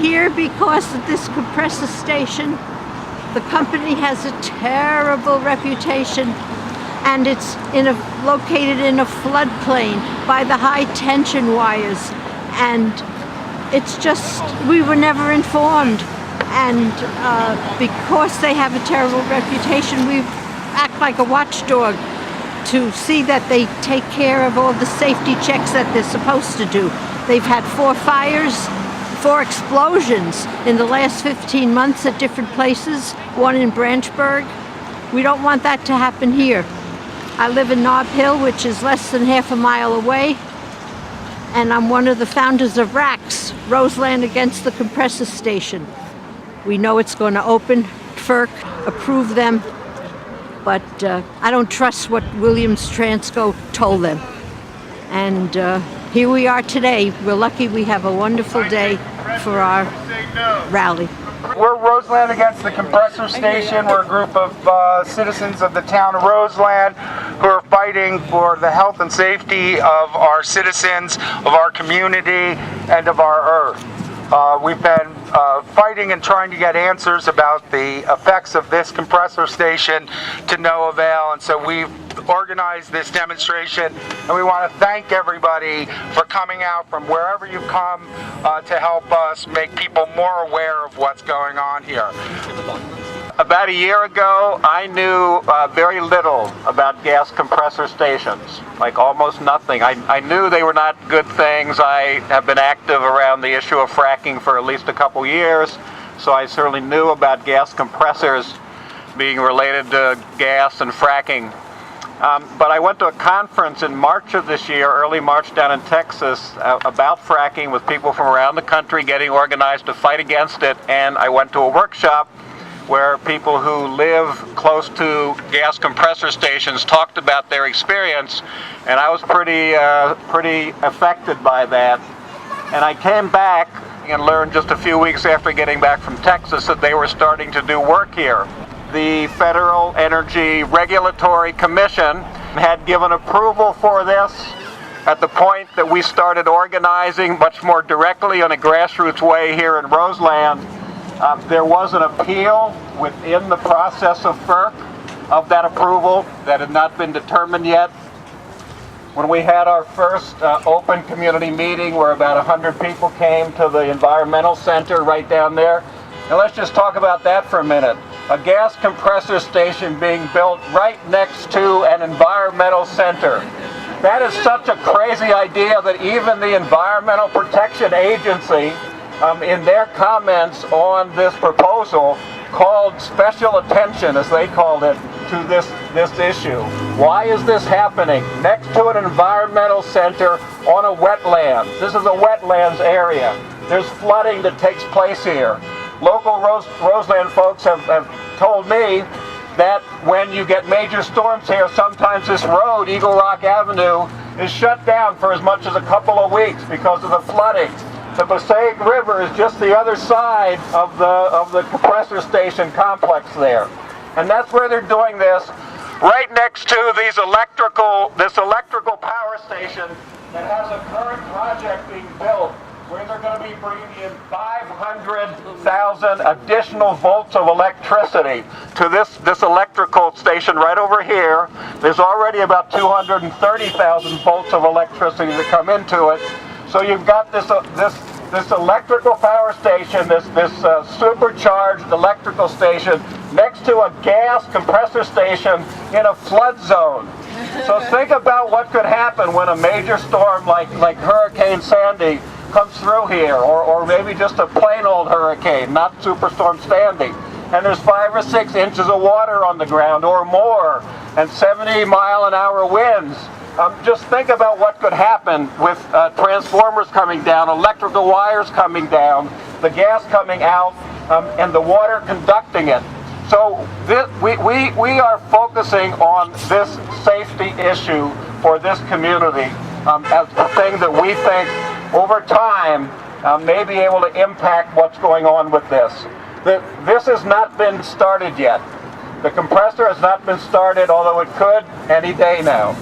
here because of this compressor station. The company has a terrible reputation, and it's located in a floodplain by the high tension wires, and it's just, we were never informed, and because they have a terrible reputation, we act like a watchdog to see that they take care of all the safety checks that they're supposed to do. They've had 4 fires, 4 explosions in the last 15 months at different places, one in Branchburg. We don't want that to happen here. I live in Nob Hill, which is less than half a mile away, and I'm one of the founders of RACS, Roseland Against the Compressor Station. We know it's going to open, FERC approved them, but I don't trust what Williams Transco told them. And here we are today. We're lucky we have a wonderful day for our rally. We're Roseland Against the Compressor Station. We're a group of citizens of the town of Roseland who are fighting for the health and safety of our citizens, of our community, and of our earth. We've been fighting and trying to get answers about the effects of this compressor station to no avail, and so we've organized this demonstration, and we want to thank everybody for coming out from wherever you've come to help us make people more aware of what's going on here. About a year ago, I knew very little about gas compressor stations, like almost nothing. I knew they were not good things. I have been active around the issue of fracking for at least a couple years, so I certainly knew about gas compressors being related to gas and fracking. But I went to a conference in March of this year, early March down in Texas, about fracking with people from around the country getting organized to fight against it, and I went to a workshop where people who live close to gas compressor stations talked about their experience, and I was pretty affected by that. And I came back and learned just a few weeks after getting back from Texas that they were starting to do work here. The Federal Energy Regulatory Commission had given approval for this at the point that we started organizing much more directly in a grassroots way here in Roseland. There was an appeal within the process of FERC of that approval that had not been determined yet. When we had our first open community meeting where about 100 people came to the environmental center right down there, and let's just talk about that for a minute. A gas compressor station being built right next to an environmental center. That is such a crazy idea that even the Environmental Protection Agency, in their comments on this proposal, called special attention, as they called it, to this issue. Why is this happening? Next to an environmental center on a wetland. This is a wetlands area. There's flooding that takes place here. Local Roseland folks have told me that when you get major storms here, sometimes this road, Eagle Rock Avenue, is shut down for as much as a couple of weeks because of the flooding. The Passaic River is just the other side of the compressor station complex there. And that's where they're doing this, right next to this electrical power station that has a current project being built where they're going to be bringing in 500,000 additional volts of electricity to this electrical station right over here. There's already about 230,000 volts of electricity that come into it. So you've got this electrical power station, this supercharged electrical station next to a gas compressor station in a flood zone. So think about what could happen when a major storm like Hurricane Sandy comes through here, or maybe just a plain old hurricane, not Superstorm Sandy. And there's 5 or 6 inches of water on the ground or more, and 70-mile-an-hour winds. Just think about what could happen with transformers coming down, electrical wires coming down, the gas coming out, and the water conducting it. So we are focusing on this safety issue for this community as the thing that we think over time may be able to impact what's going on with this. This has not been started yet. The compressor has not been started, although it could any day now.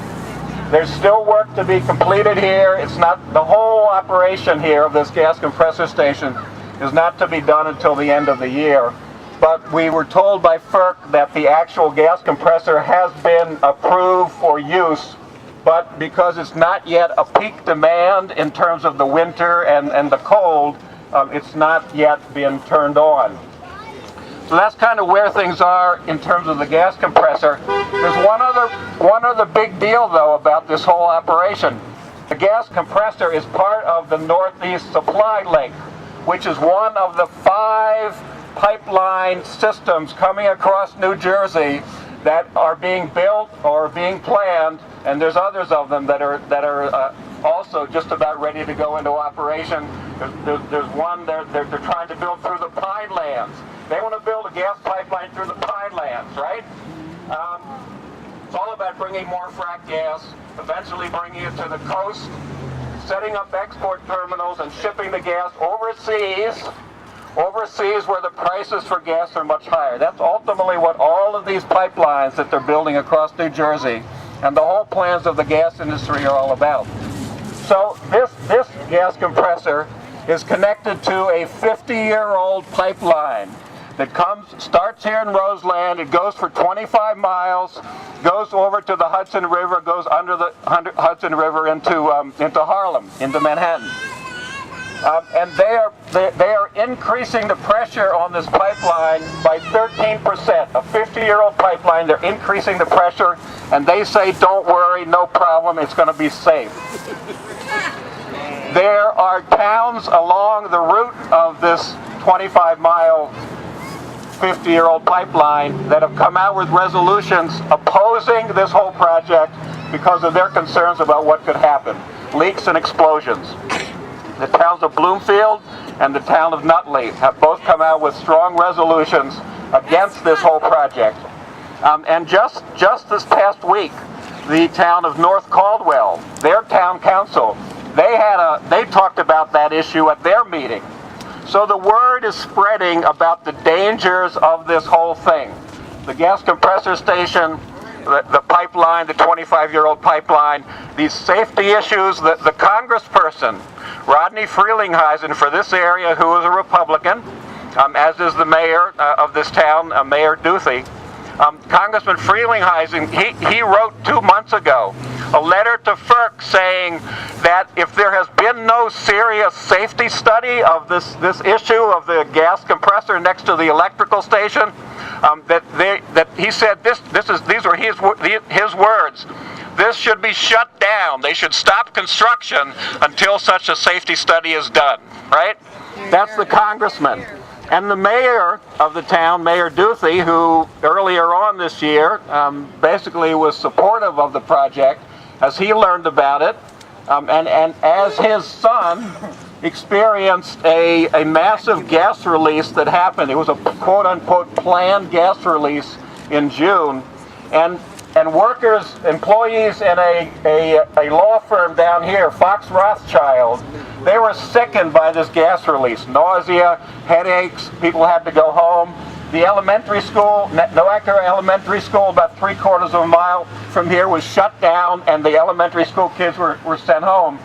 There's still work to be completed here. It's not the whole operation here of this gas compressor station is not to be done until the end of the year. But we were told by FERC that the actual gas compressor has been approved for use, but because it's not yet a peak demand in terms of the winter and the cold, it's not yet been turned on. So that's kind of where things are in terms of the gas compressor. There's one other big deal, though, about this whole operation. The gas compressor is part of the Northeast Supply Link, which is one of the 5 pipeline systems coming across New Jersey that are being built or being planned, and there's others of them that are also just about ready to go into operation. There's one they're trying to build through the Pine Lands. They want to build a gas pipeline through the Pine Lands, right? It's all about bringing more frack gas, eventually bringing it to the coast, setting up export terminals and shipping the gas overseas where the prices for gas are much higher. That's ultimately what all of these pipelines that they're building across New Jersey and the whole plans of the gas industry are all about. So this gas compressor is connected to a 50-year-old pipeline that starts here in Roseland. It goes for 25 miles, goes over to the Hudson River, goes under the Hudson River into Harlem, into Manhattan. And they are increasing the pressure on this pipeline by 13%. A 50-year-old pipeline, they're increasing the pressure, and they say, don't worry, no problem, it's going to be safe. There are towns along the route of this 25-mile, 50-year-old pipeline that have come out with resolutions opposing this whole project because of their concerns about what could happen. Leaks and explosions. The towns of Bloomfield and the town of Nutley have both come out with strong resolutions against this whole project. And just this past week, the town of North Caldwell, their town council, they talked about that issue at their meeting. So the word is spreading about the dangers of this whole thing. The gas compressor station, the pipeline, the 25-year-old pipeline, these safety issues, the congressperson, Rodney Frelinghuysen, for this area, who is a Republican, as is the mayor of this town, Mayor Duthie. Congressman Frelinghuysen, he wrote 2 months ago a letter to FERC saying that if there has been no serious safety study of this issue of the gas compressor next to the electrical station, that he said these were his words. This should be shut down. They should stop construction until such a safety study is done, right? That's the congressman. And the mayor of the town, Mayor Duthie, who earlier on this year basically was supportive of the project as he learned about it, and as his son experienced a massive gas release that happened. It was a quote-unquote planned gas release in June, and workers, employees in a law firm down here, Fox Rothschild, they were sickened by this gas release. Nausea, headaches, people had to go home. The elementary school, Noacker Elementary School, about 3/4 of a mile from here, was shut down, and the elementary school kids were sent home.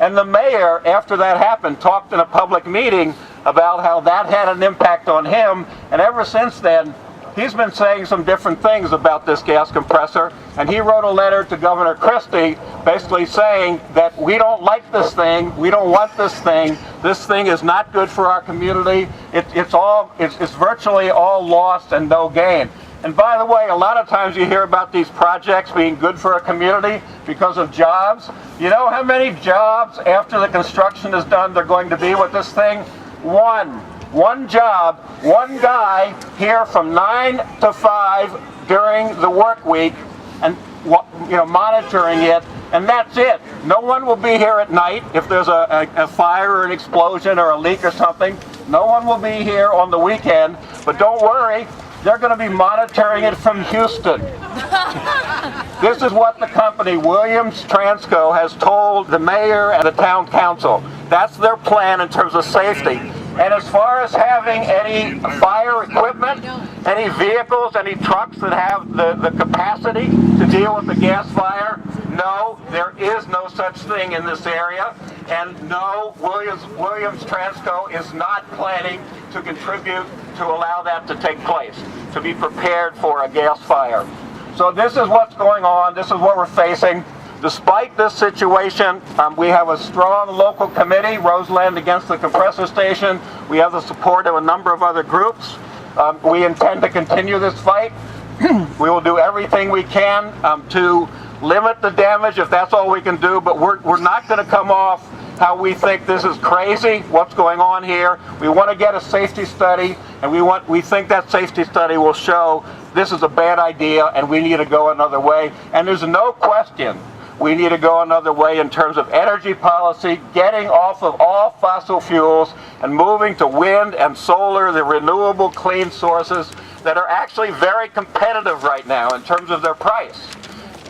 And the mayor, after that happened, talked in a public meeting about how that had an impact on him, and ever since then, he's been saying some different things about this gas compressor, and he wrote a letter to Governor Christie basically saying that we don't like this thing, we don't want this thing is not good for our community, it's virtually all lost and no gain. And by the way, a lot of times you hear about these projects being good for a community because of jobs. You know how many jobs after the construction is done they're going to be with this thing? One job, one guy here from 9 to 5 during the work week, and monitoring it, and that's it. No one will be here at night if there's a fire or an explosion or a leak or something. No one will be here on the weekend, but don't worry, they're going to be monitoring it from Houston. This is what the company, Williams Transco, has told the mayor and the town council. That's their plan in terms of safety. And as far as having any fire equipment, any vehicles, any trucks that have the capacity to deal with the gas fire, no, there is no such thing in this area. And no, Williams Transco is not planning to contribute to allow that to take place, to be prepared for a gas fire. So this is what's going on. This is what we're facing. Despite this situation, we have a strong local committee, Roseland Against the Compressor Station. We have the support of a number of other groups. We intend to continue this fight. We will do everything we can to limit the damage if that's all we can do, but we're not going to come off how we think this is crazy, what's going on here. We want to get a safety study, and we think that safety study will show this is a bad idea and we need to go another way. And there's no question we need to go another way in terms of energy policy, getting off of all fossil fuels and moving to wind and solar, the renewable clean sources that are actually very competitive right now in terms of their price.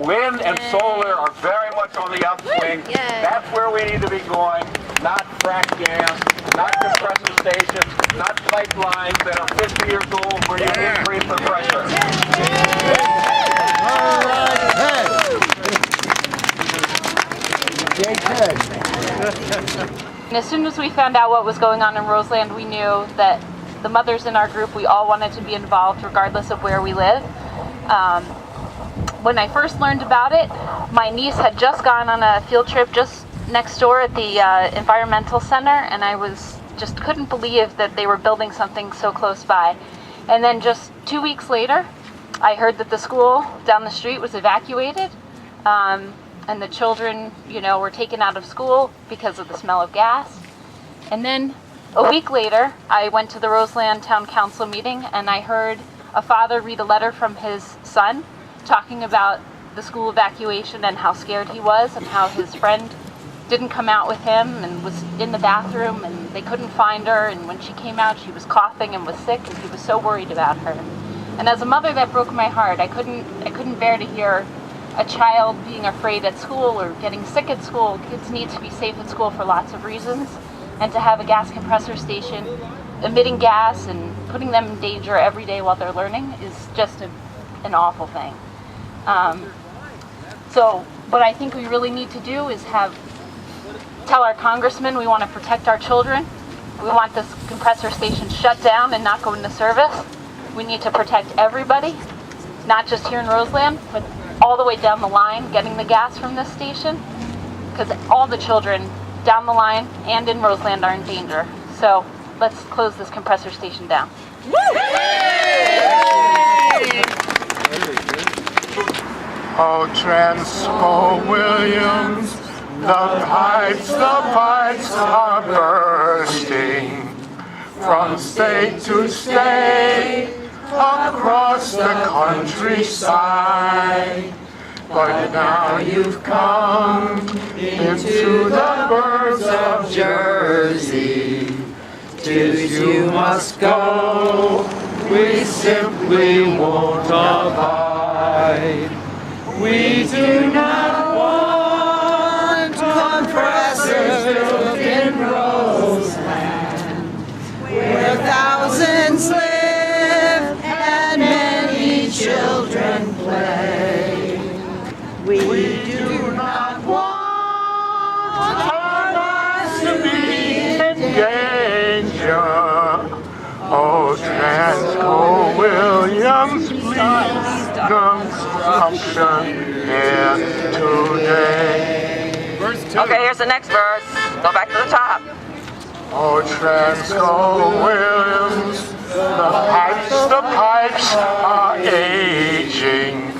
Wind and solar are very much on the upswing. That's where we need to be going, not frack gas, not compressor stations, not pipelines that are 50 years old where you increase the pressure. All right, And as soon as we found out what was going on in Roseland, we knew that the mothers in our group, we all wanted to be involved regardless of where we live. When I first learned about it, my niece had just gone on a field trip just next door at the environmental center, and I just couldn't believe that they were building something so close by. And then just 2 weeks later, I heard that the school down the street was evacuated, and the children, were taken out of school because of the smell of gas. And then a week later, I went to the Roseland Town Council meeting, and I heard a father read a letter from his son talking about the school evacuation and how scared he was and how his friend didn't come out with him and was in the bathroom and they couldn't find her, and when she came out she was coughing and was sick and he was so worried about her. And as a mother, that broke my heart. I couldn't bear to hear a child being afraid at school or getting sick at school. Kids need to be safe at school for lots of reasons, and to have a gas compressor station emitting gas and putting them in danger every day while they're learning is just an awful thing. So what I think we really need to do is tell our congressman we want to protect our children. We want this compressor station shut down and not go into service. We need to protect everybody, not just here in Roseland, but all the way down the line getting the gas from this station, because all the children down the line and in Roseland are in danger. So let's close this compressor station down. Oh, Transco Williams, the pipes are bursting from state to state across the countryside. But now you've come into the birds of Jersey. 'Tis you must go, we simply won't abide. We do not want compressors built in Roseland, where thousands live and many children play. We do not want our lives to be in danger. Oh, Transco Williams, please construction here today. Okay, here's the next verse. Go back to the top. Oh, Transco Williams, the pipes are aging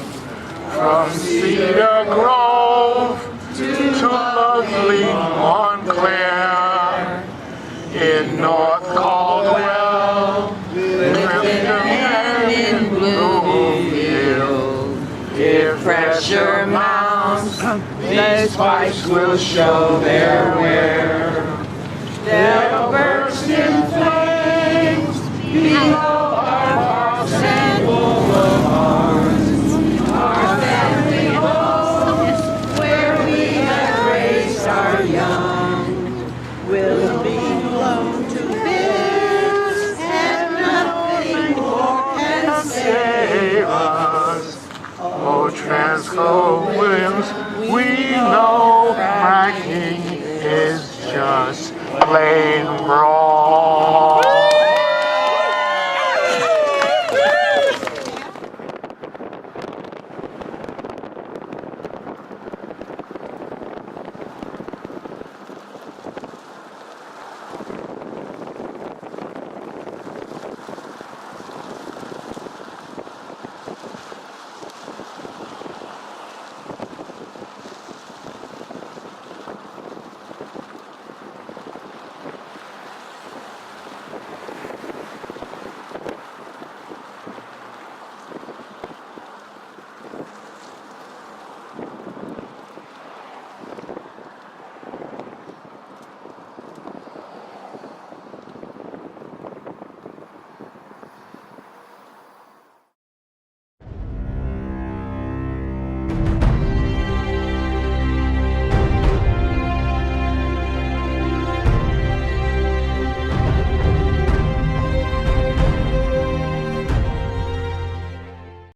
from Cedar Grove to lovely Montclair. In North Caldwell, Clifton and in Bloomfield, if pressure mounts, these pipes will show their wear. They'll burst in flames below our parks and boulevards, our family homes, where we have raised our young, will be blown to bits citizens, we know fracking is just plain wrong.